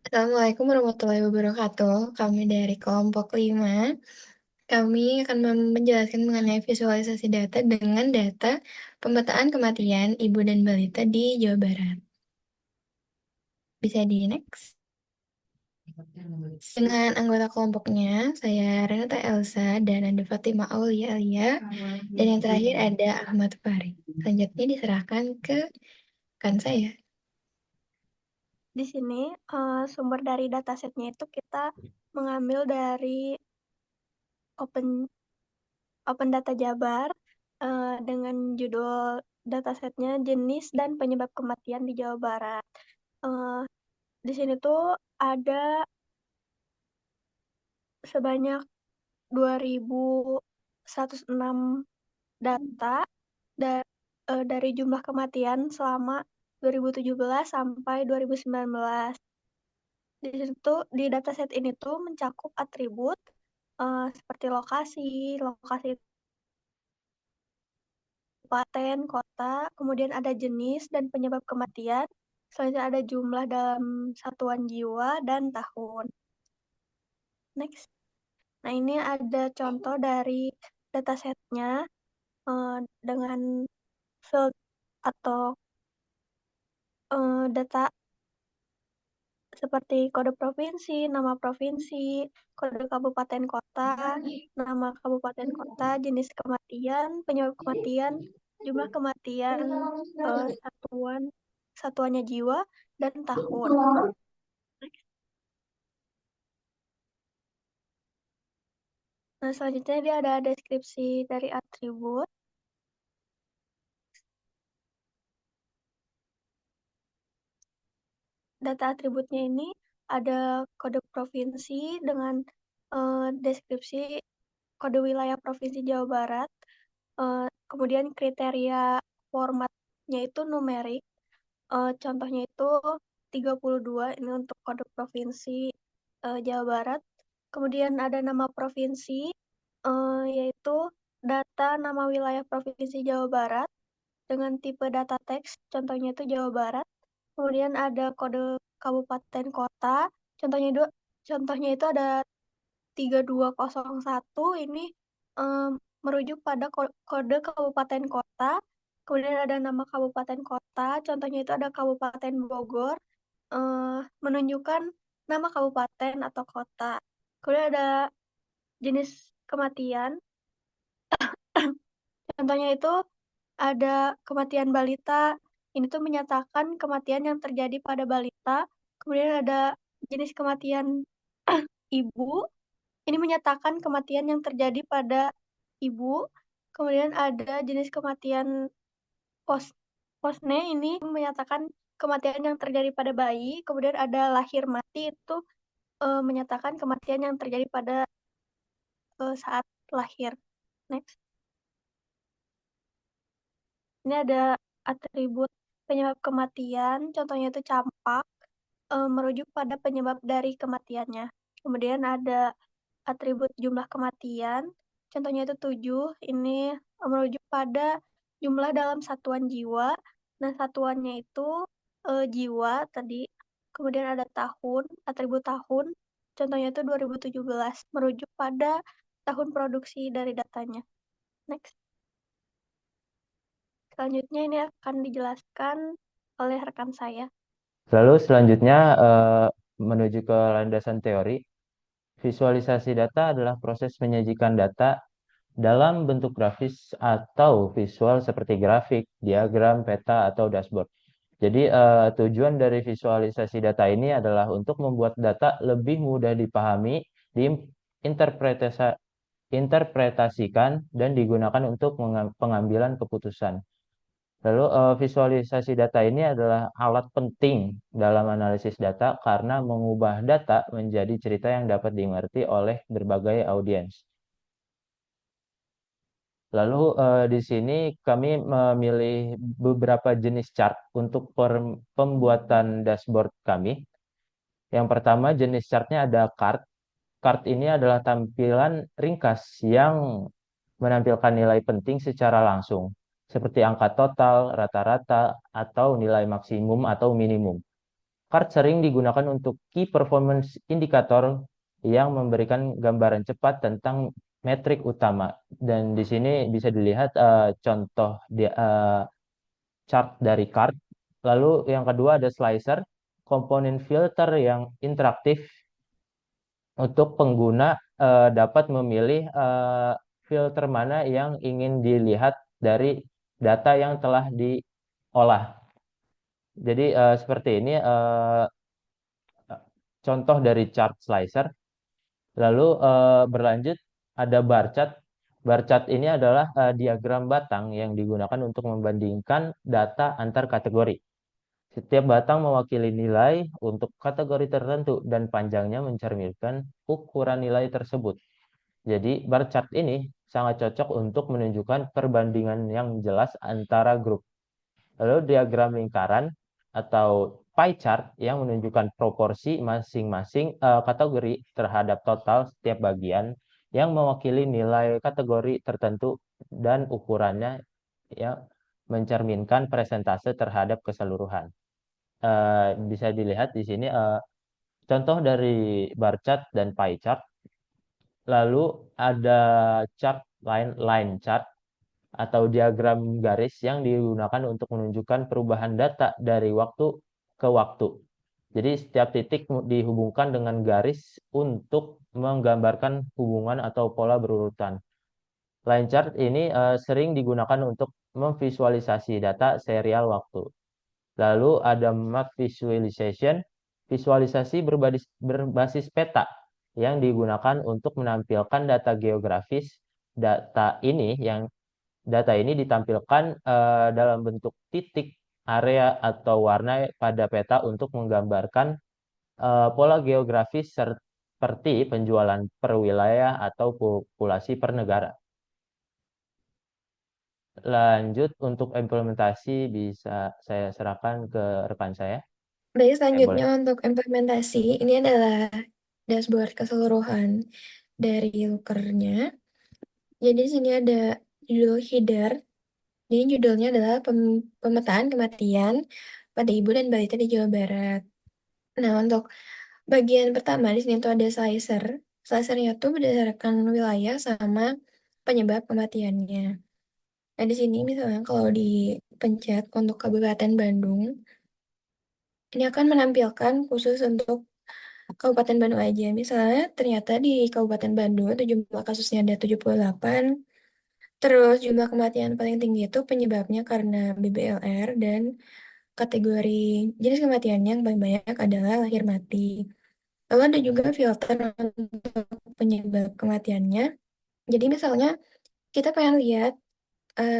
Assalamualaikum warahmatullahi wabarakatuh. Kami dari kelompok 5. Kami akan menjelaskan mengenai visualisasi data dengan data pemetaan kematian ibu dan balita di Jawa Barat. Bisa di next. Dengan anggota kelompoknya, saya Renata Elsa dan ada Fatima Aulia Alia. Dan yang terakhir ada Ahmad Farid. Selanjutnya diserahkan ke kan saya. Di sini sumber dari datasetnya itu kita mengambil dari Open Open Data Jabar dengan judul datasetnya jenis dan penyebab kematian di Jawa Barat. Eh, di sini tuh ada sebanyak 2.106 data da- dari jumlah kematian selama 2017 sampai 2019. Di situ di dataset ini tuh mencakup atribut seperti lokasi, lokasi kabupaten, kota, kemudian ada jenis dan penyebab kematian, selanjutnya ada jumlah dalam satuan jiwa dan tahun. Next. Nah, ini ada contoh dari datasetnya dengan field atau data seperti kode provinsi, nama provinsi, kode kabupaten kota, nama kabupaten kota, jenis kematian, penyebab kematian, jumlah kematian, satuannya jiwa, dan tahun. Nah, selanjutnya dia ada deskripsi dari atribut. Data atributnya ini ada kode provinsi dengan deskripsi kode wilayah Provinsi Jawa Barat. Kemudian kriteria formatnya itu numerik. Contohnya itu 32, ini untuk kode provinsi Jawa Barat. Kemudian ada nama provinsi, yaitu data nama wilayah Provinsi Jawa Barat dengan tipe data teks, contohnya itu Jawa Barat. Kemudian ada kode kabupaten kota, contohnya itu ada 3201, ini merujuk pada kode kabupaten kota. Kemudian ada nama kabupaten kota, contohnya itu ada Kabupaten Bogor, menunjukkan nama kabupaten atau kota. Kemudian ada jenis kematian, contohnya itu ada kematian balita, ini tuh menyatakan kematian yang terjadi pada balita. Kemudian ada jenis kematian ibu, ini menyatakan kematian yang terjadi pada ibu. Kemudian ada jenis kematian pos posne, ini menyatakan kematian yang terjadi pada bayi. Kemudian ada lahir mati, itu menyatakan kematian yang terjadi pada saat lahir. Next. Ini ada atribut penyebab kematian, contohnya itu campak, merujuk pada penyebab dari kematiannya. Kemudian ada atribut jumlah kematian, contohnya itu 7, ini merujuk pada jumlah dalam satuan jiwa. Nah, satuannya itu jiwa tadi. Kemudian ada tahun, atribut tahun, contohnya itu 2017, merujuk pada tahun produksi dari datanya. Next. Selanjutnya ini akan dijelaskan oleh rekan saya. Lalu selanjutnya menuju ke landasan teori. Visualisasi data adalah proses menyajikan data dalam bentuk grafis atau visual seperti grafik, diagram, peta, atau dashboard. Jadi tujuan dari visualisasi data ini adalah untuk membuat data lebih mudah dipahami, diinterpretasikan, dan digunakan untuk pengambilan keputusan. Lalu visualisasi data ini adalah alat penting dalam analisis data karena mengubah data menjadi cerita yang dapat dimengerti oleh berbagai audiens. Lalu di sini kami memilih beberapa jenis chart untuk pembuatan dashboard kami. Yang pertama jenis chartnya ada card. Card ini adalah tampilan ringkas yang menampilkan nilai penting secara langsung, seperti angka total, rata-rata, atau nilai maksimum atau minimum. CART sering digunakan untuk Key Performance Indicator yang memberikan gambaran cepat tentang metrik utama. Dan di sini bisa dilihat contoh chart dari CART. Lalu yang kedua ada slicer, komponen filter yang interaktif untuk pengguna dapat memilih filter mana yang ingin dilihat dari data yang telah diolah. Jadi seperti ini contoh dari chart slicer. Lalu berlanjut ada bar chart. Bar chart ini adalah diagram batang yang digunakan untuk membandingkan data antar kategori. Setiap batang mewakili nilai untuk kategori tertentu dan panjangnya mencerminkan ukuran nilai tersebut. Jadi bar chart ini sangat cocok untuk menunjukkan perbandingan yang jelas antara grup. Lalu diagram lingkaran atau pie chart yang menunjukkan proporsi masing-masing kategori terhadap total setiap bagian yang mewakili nilai kategori tertentu dan ukurannya yang mencerminkan presentase terhadap keseluruhan. Bisa dilihat di sini contoh dari bar chart dan pie chart. Lalu ada chart line chart atau diagram garis yang digunakan untuk menunjukkan perubahan data dari waktu ke waktu. Jadi setiap titik dihubungkan dengan garis untuk menggambarkan hubungan atau pola berurutan. Line chart ini sering digunakan untuk memvisualisasi data serial waktu. Lalu ada map visualization, visualisasi berbasis peta yang digunakan untuk menampilkan data geografis. Data ini ditampilkan dalam bentuk titik, area, atau warna pada peta untuk menggambarkan pola geografis seperti penjualan per wilayah atau populasi per negara. Lanjut untuk implementasi bisa saya serahkan ke rekan saya. Baik, Boleh. selanjutnya untuk implementasi, ini adalah dashboard keseluruhan dari Looker-nya. Jadi di sini ada judul header. Jadi judulnya adalah pemetaan kematian pada ibu dan balita di Jawa Barat. Nah, untuk bagian pertama di sini tuh ada slicer. Slicernya tuh berdasarkan wilayah sama penyebab kematiannya. Nah, di sini misalnya kalau dipencet untuk Kabupaten Bandung, ini akan menampilkan khusus untuk Kabupaten Bandung aja. Misalnya ternyata di Kabupaten Bandung itu jumlah kasusnya ada 78. Terus jumlah kematian paling tinggi itu penyebabnya karena BBLR dan kategori jenis kematian yang paling banyak adalah lahir mati. Lalu ada juga filter untuk penyebab kematiannya. Jadi misalnya kita pengen lihat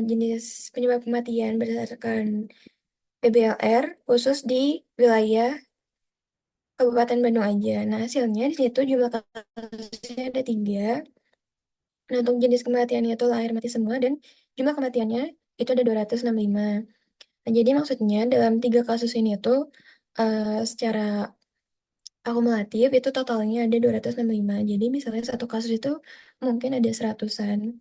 jenis penyebab kematian berdasarkan BBLR khusus di wilayah Kabupaten Bandung aja. Nah, hasilnya di situ jumlah kasusnya ada 3. Nah, untuk jenis kematiannya itu lahir mati semua dan jumlah kematiannya itu ada 265. Nah, jadi maksudnya dalam 3 kasus ini tuh secara akumulatif itu totalnya ada 265. Jadi misalnya satu kasus itu mungkin ada seratusan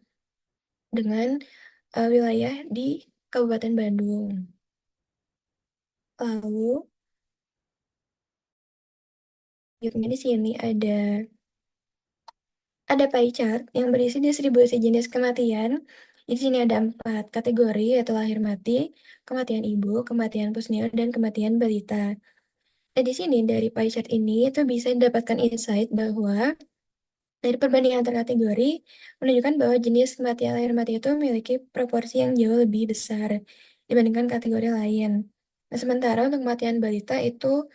dengan wilayah di Kabupaten Bandung. Lalu, selanjutnya di sini ada pie chart yang berisi distribusi jenis kematian. Di sini ada 4 kategori, yaitu lahir mati, kematian ibu, kematian pusnior, dan kematian balita. Nah, di sini dari pie chart ini itu bisa didapatkan insight bahwa dari perbandingan antar kategori menunjukkan bahwa jenis kematian lahir mati itu memiliki proporsi yang jauh lebih besar dibandingkan kategori lain. Nah, sementara untuk kematian balita itu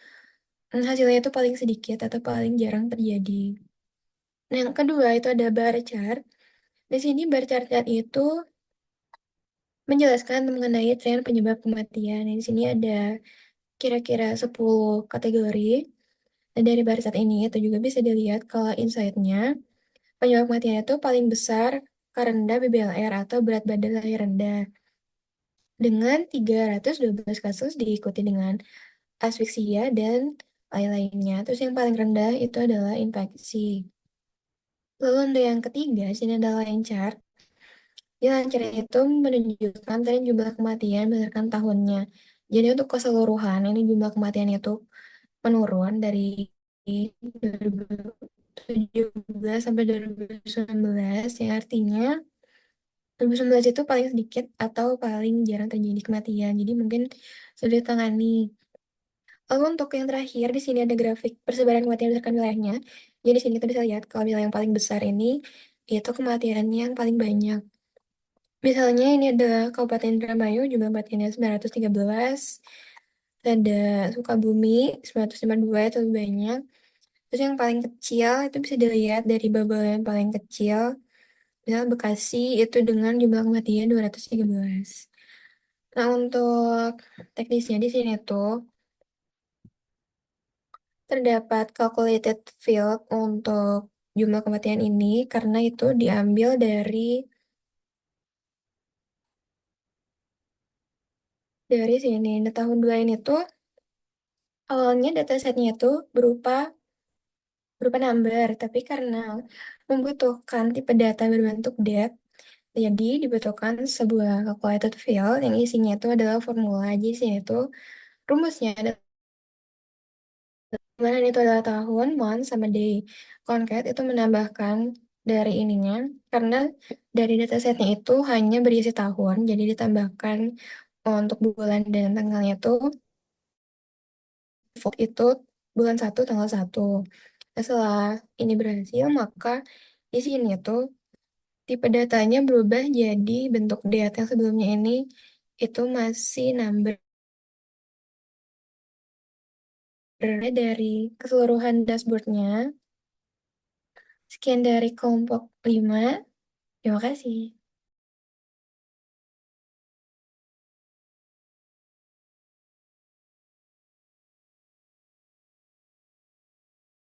hasilnya itu paling sedikit atau paling jarang terjadi. Nah, yang kedua itu ada bar chart. Di sini bar chart itu menjelaskan mengenai tren penyebab kematian. Nah, di sini ada kira-kira 10 kategori. Dan dari bar chart ini itu juga bisa dilihat kalau insight-nya penyebab kematian itu paling besar karena BBLR atau berat badan lahir rendah. Dengan 312 kasus diikuti dengan asfiksia dan lain-lainnya. Terus yang paling rendah itu adalah infeksi. Lalu untuk yang ketiga, sini ada line chart. Di line chart itu menunjukkan tren jumlah kematian berdasarkan tahunnya. Jadi untuk keseluruhan, ini jumlah kematian itu menurun dari 2017 sampai 2019, yang artinya 2019 itu paling sedikit atau paling jarang terjadi kematian. Jadi mungkin sudah ditangani. Lalu untuk yang terakhir, di sini ada grafik persebaran kematian berdasarkan wilayahnya. Jadi di sini kita bisa lihat kalau wilayah yang paling besar ini itu kematiannya yang paling banyak. Misalnya ini ada Kabupaten Indramayu, jumlah kematiannya 913. Ada Sukabumi 952, itu lebih banyak. Terus yang paling kecil itu bisa dilihat dari bubble yang paling kecil. Misalnya Bekasi itu dengan jumlah kematian 213. Nah, untuk teknisnya di sini tuh terdapat calculated field untuk jumlah kematian ini karena itu diambil dari sini. Nah, tahun 2 ini tuh awalnya datasetnya itu berupa berupa number, tapi karena membutuhkan tipe data berbentuk date, jadi dibutuhkan sebuah calculated field yang isinya itu adalah formula. Jadi sini itu rumusnya adalah mana itu adalah tahun, month, sama day. Concat itu menambahkan dari ininya, karena dari datasetnya itu hanya berisi tahun, jadi ditambahkan untuk bulan dan tanggalnya itu default itu bulan 1 tanggal 1. Nah, setelah ini berhasil, maka di sini tuh tipe datanya berubah jadi bentuk data yang sebelumnya ini itu masih number dari keseluruhan dashboardnya. Sekian dari kelompok 5. Terima kasih.